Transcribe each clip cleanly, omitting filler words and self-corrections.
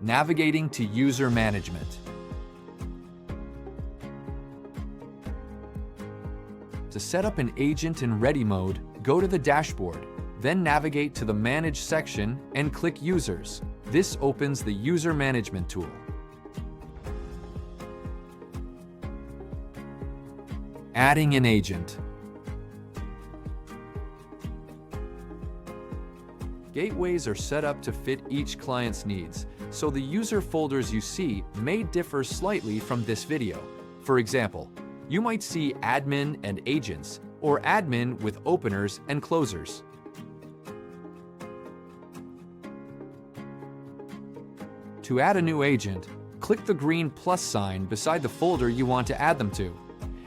Navigating to user management. To set up an agent in Readymode, go to the dashboard, then navigate to the Manage section and click Users. This opens the User Management tool. Adding an agent. Gateways are set up to fit each client's needs, so the user folders you see may differ slightly from this video. For example, you might see admin and agents, or admin with openers and closers. To add a new agent, click the green plus sign beside the folder you want to add them to.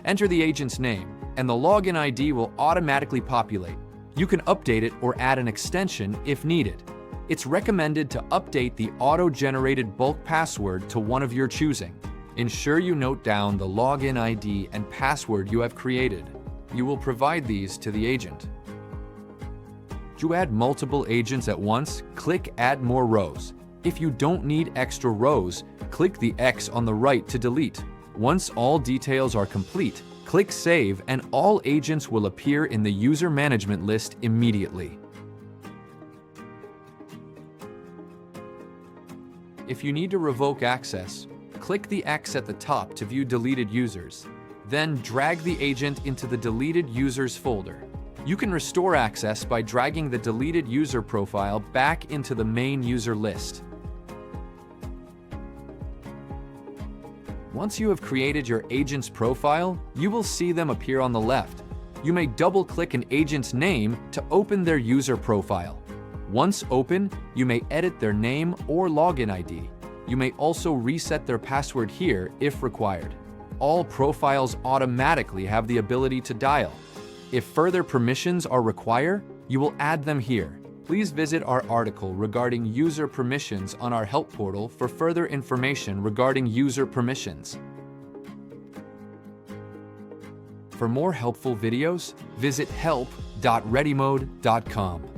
Enter the agent's name, and the login ID will automatically populate. You can update it or add an extension if needed. It's recommended to update the auto-generated bulk password to one of your choosing. Ensure you note down the login ID and password you have created. You will provide these to the agent. To add multiple agents at once, click Add More Rows. If you don't need extra rows, click the X on the right to delete. Once all details are complete, click Save and all agents will appear in the user management list immediately. If you need to revoke access, click the X at the top to view deleted users. Then drag the agent into the deleted users folder. You can restore access by dragging the deleted user profile back into the main user list. Once you have created your agent's profile, you will see them appear on the left. You may double-click an agent's name to open their user profile. Once open, you may edit their name or login ID. You may also reset their password here if required. All profiles automatically have the ability to dial. If further permissions are required, you will add them here. Please visit our article regarding user permissions on our help portal for further information regarding user permissions. For more helpful videos, visit help.readymode.com.